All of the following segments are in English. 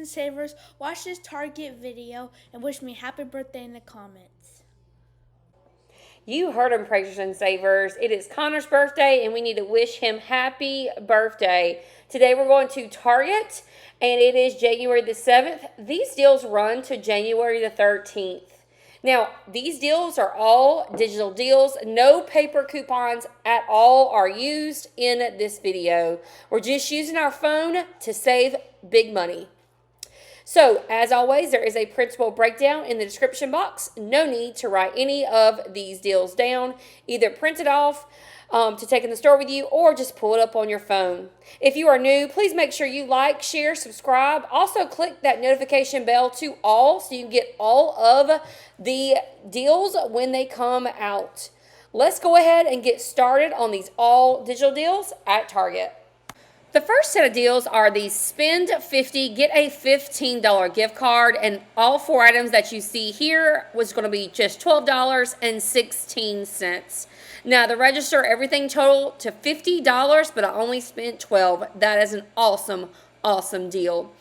and Savers, watch this Target video and wish me happy birthday in the comments. You heard him, Praisers and Savers. It is Connor's birthday, and we need to wish him happy birthday. Today we're going to Target, and it is January the 7th. These deals run to January the 13th. Now, these deals are all digital deals. No paper coupons at all are used in this video. We're just using our phone to save big money. So, as always, there is a principal breakdown in the description box. No need to write any of these deals down. Either print it off to take in the store with you or just pull it up on your phone. If you are new, please make sure you like, share, subscribe. Also, click that notification bell to all so you can get all of the deals when they come out. Let's go ahead and get started on these all digital deals at Target. The first set of deals are the spend 50, get a $15 gift card, and all four items that you see here was going to be just $12.16. Now the register, everything total to $50, but I only spent $12. That is an awesome, awesome deal.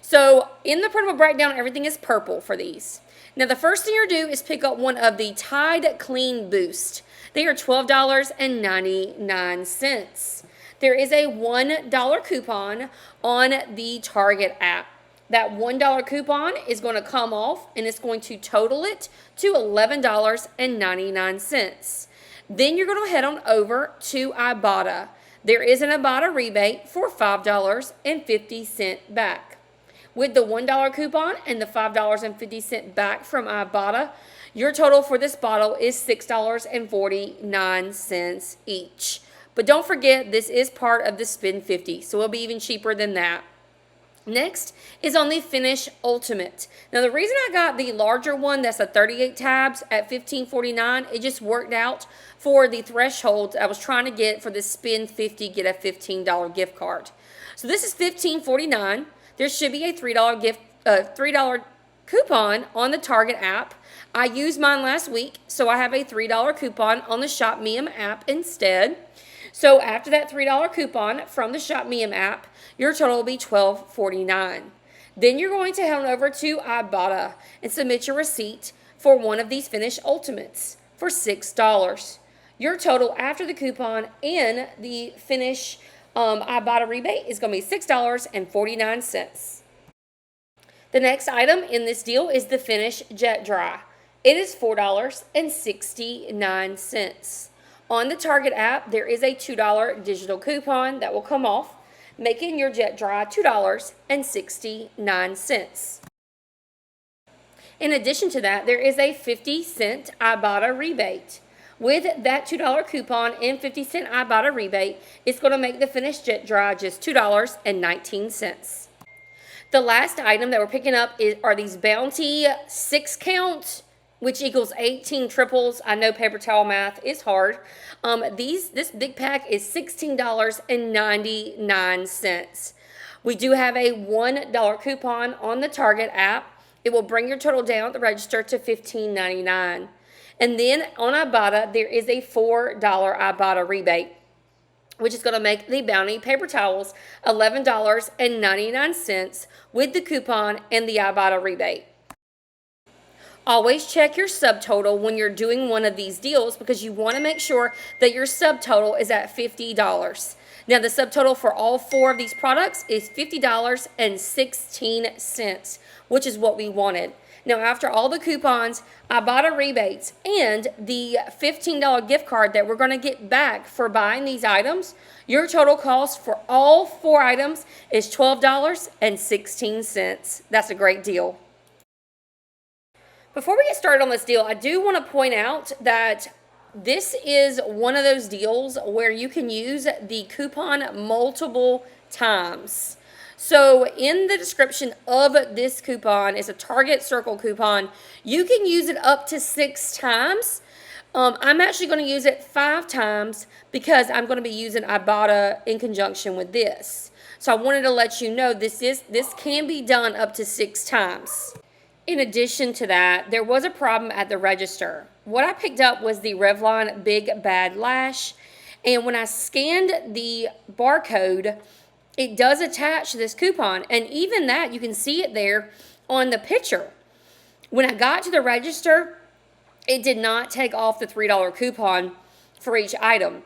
So in the printable breakdown, everything is purple for these. Now the first thing you're going to do is pick up one of the Tide Clean Boost. They are $12.99. There is a $1 coupon on the Target app. That $1 coupon is going to come off and it's going to total it to $11.99. Then you're going to head on over to IBOTTA. There is an IBOTTA rebate for $5.50 back. With the $1 coupon and the $5.50 back from IBOTTA, your total for this bottle is $6.49 each. But don't forget, this is part of the Spend 50, so it'll be even cheaper than that. Next is on the Finish Ultimate. Now, the reason I got the larger one, that's a 38 tabs at $15.49, it just worked out for the threshold I was trying to get for the Spend 50, get a $15 gift card. So this is $15.49. There should be a $3 coupon on the Target app. I used mine last week, so I have a $3 coupon on the Shopmium app instead. So after that $3 coupon from the Shopmium app, your total will be $12.49. Then you're going to head on over to IBOTTA and submit your receipt for one of these Finish Ultimates for $6. Your total after the coupon and the Finish IBOTTA rebate is going to be $6.49. The next item in this deal is the Finish Jet Dry. It is $4.69. On the Target app, there is a $2 digital coupon that will come off, making your Jet Dry $2.69. In addition to that, there is a 50-cent IBOTTA rebate. With that $2 coupon and 50-cent IBOTTA rebate, it's going to make the Finish Jet Dry just $2.19. The last item that we're picking up are these Bounty 6-count, which equals 18 triples. I know paper towel math is hard. This big pack is $16.99. We do have a $1 coupon on the Target app. It will bring your total down at the register to $15.99. And then on IBOTTA, there is a $4 IBOTTA rebate, which is going to make the Bounty paper towels $11.99 with the coupon and the IBOTTA rebate. Always check your subtotal when you're doing one of these deals because you want to make sure that your subtotal is at $50. Now, the subtotal for all four of these products is $50.16, which is what we wanted. Now, after all the coupons, IBOTTA rebates, and the $15 gift card that we're going to get back for buying these items, your total cost for all four items is $12.16. That's a great deal. Before we get started on this deal, I do want to point out that this is one of those deals where you can use the coupon multiple times. So in the description of this coupon is a Target Circle coupon. You can use it up to 6 times. I'm actually going to use it 5 times because I'm going to be using IBOTTA in conjunction with this. So I wanted to let you know this can be done up to 6 times. In addition to that, there was a problem at the register. What I picked up was the Revlon Big Bad Lash, and when I scanned the barcode, it does attach this coupon, and even that you can see it there on the picture. When I got to the register, it did not take off the $3 coupon for each item.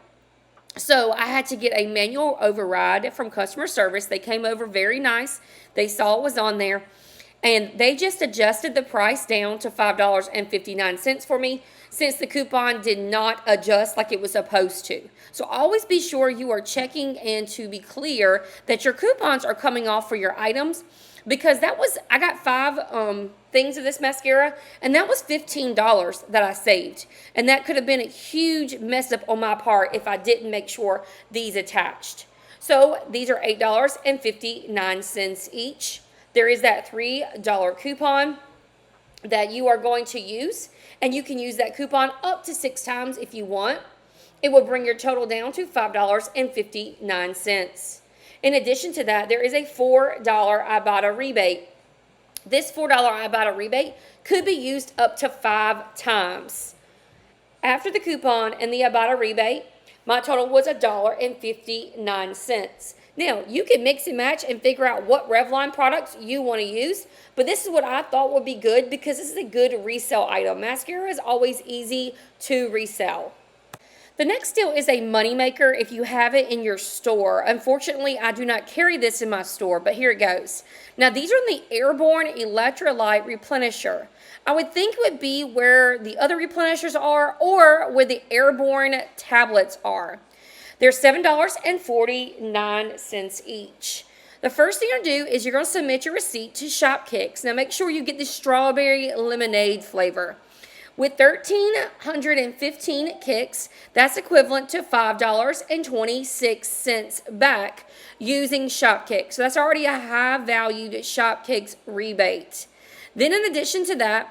So I had to get a manual override from customer service. They came over very nice. They saw it was on there, and they just adjusted the price down to $5.59 for me, since the coupon did not adjust like it was supposed to. So always be sure you are checking and to be clear that your coupons are coming off for your items, because I got 5 things of this mascara, and that was $15 that I saved. And that could have been a huge mess up on my part if I didn't make sure these attached. So these are $8.59 each. There is that $3 coupon that you are going to use, and you can use that coupon up to 6 times if you want. It will bring your total down to $5.59. In addition to that, there is a $4 IBOTTA rebate. This $4 IBOTTA rebate could be used up to 5 times. After the coupon and the IBOTTA rebate, my total was $1.59. Now, you can mix and match and figure out what Revlon products you want to use, but this is what I thought would be good because this is a good resale item. Mascara is always easy to resell. The next deal is a moneymaker if you have it in your store. Unfortunately, I do not carry this in my store, but here it goes. Now, these are the Airborne Electrolyte Replenisher. I would think it would be where the other replenishers are or where the Airborne tablets are. They're $7.49 each. The first thing you're going to do is you're going to submit your receipt to Shopkicks. Now, make sure you get the strawberry lemonade flavor. With 1,315 kicks, that's equivalent to $5.26 back using Shopkick. So that's already a high-valued Shopkicks rebate. Then in addition to that,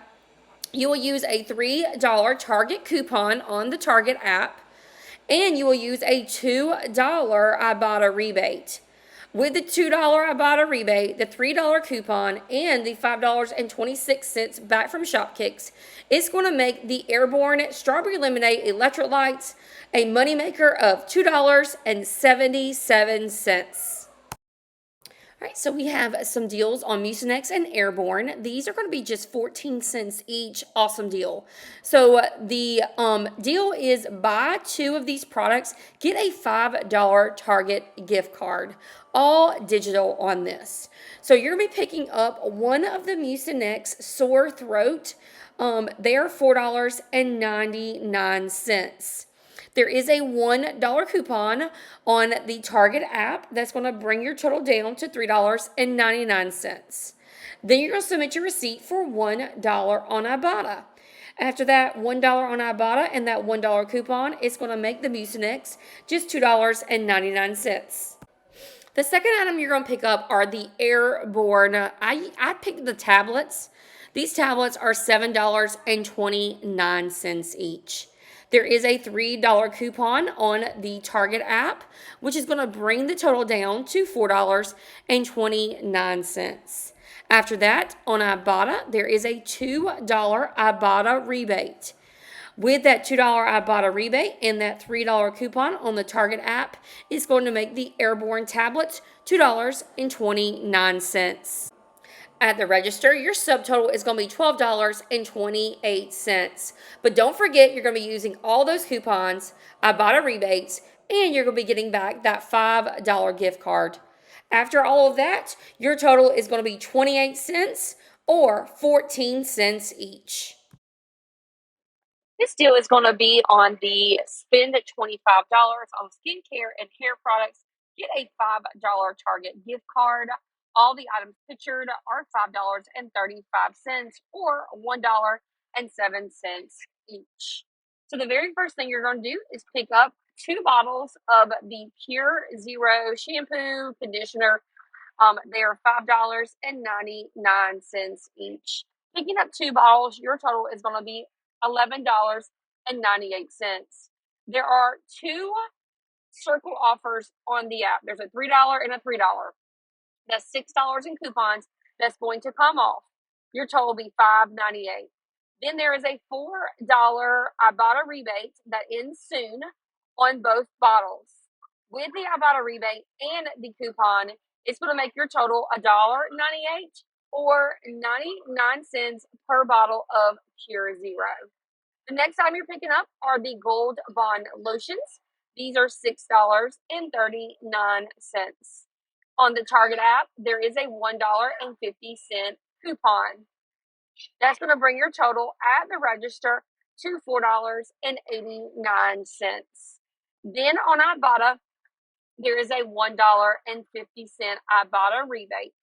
you will use a $3 Target coupon on the Target app, and you will use a $2 IBOTTA rebate. With the $2 IBOTTA rebate, the $3 coupon, and the $5.26 back from Shopkicks, it's going to make the Airborne Strawberry Lemonade Electrolytes a moneymaker of $2.77. All right, so we have some deals on Mucinex and Airborne. These are going to be just 14 cents each. Awesome deal. So the deal is buy 2 of these products, get a $5 Target gift card. All digital on this. So you're going to be picking up one of the Mucinex Sore Throat. They are $4.99. There is a $1 coupon on the Target app that's going to bring your total down to $3.99. Then you're going to submit your receipt for $1 on Ibotta. After that $1 on Ibotta and that $1 coupon, it's going to make the Mucinex just $2.99. The second item you're going to pick up are the Airborne. I picked the tablets. These tablets are $7.29 each. There is a $3 coupon on the Target app, which is going to bring the total down to $4.29. After that, on Ibotta, there is a $2 Ibotta rebate. With that $2 Ibotta rebate and that $3 coupon on the Target app, it's going to make the Airborne tablets $2.29. At the register, your subtotal is going to be $12.28. But don't forget, you're going to be using all those coupons, Ibotta rebates, and you're going to be getting back that $5 gift card. After all of that, your total is going to be 28 cents or 14 cents each. This deal is going to be on the spend $25 on skincare and hair products. Get a $5 Target gift card. All the items pictured are $5.35 or $1.07 each. So the very first thing you're going to do is pick up 2 bottles of the Pure Zero shampoo, conditioner. They are $5.99 each. Picking up 2 bottles, your total is going to be $11.98. There are 2 circle offers on the app. There's a $3 and a $3. That's $6 in coupons that's going to come off. Your total will be $5.98. Then there is a $4 Ibotta rebate that ends soon on both bottles. with the Ibotta rebate and the coupon, it's going to make your total $1.98 or 99 cents per bottle of Pure Zero. The next item you're picking up are the Gold Bond lotions. These are $6.39. On the Target app, there is a $1.50 coupon. That's going to bring your total at the register to $4.89. Then on Ibotta, there is a $1.50 Ibotta rebate.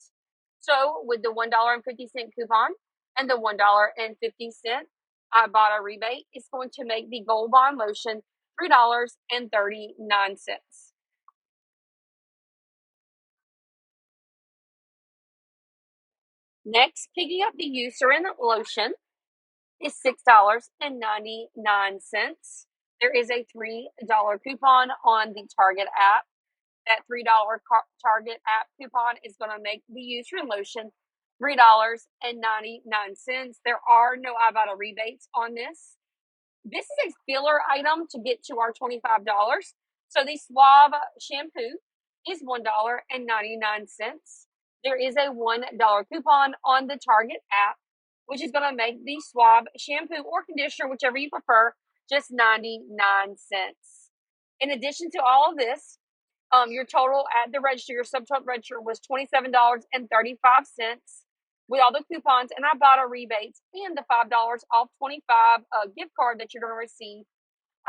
So with the $1.50 coupon and the $1.50 Ibotta rebate, it's going to make the Gold Bond lotion $3.39. Next, picking up the Eucerin lotion is $6.99. There is a $3 coupon on the Target app. That $3 Target app coupon is going to make the Eucerin lotion $3.99. There are no Ibotta rebates on this. This is a filler item to get to our $25. So the Suave shampoo is $1.99. There is a $1 coupon on the Target app, which is going to make the Suave shampoo or conditioner, whichever you prefer, just 99 cents. In addition to all of this, your total at the register, your subtotal register was $27.35 with all the coupons and Ibotta rebates and the $5 off 25 gift card that you're going to receive.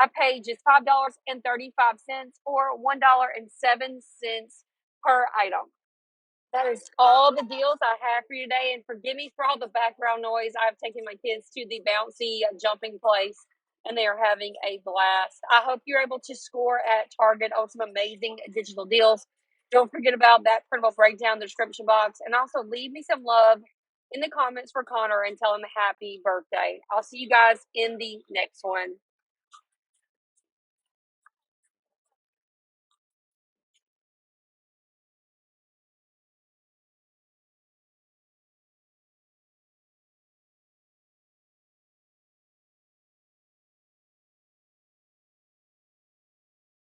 I paid just $5.35 or $1.07 per item. That is all the deals I have for you today. And forgive me for all the background noise. I've taken my kids to the bouncy jumping place, and they are having a blast. I hope you're able to score at Target on some amazing digital deals. Don't forget about that printable breakdown in the description box. And also leave me some love in the comments for Connor and tell him happy birthday. I'll see you guys in the next one.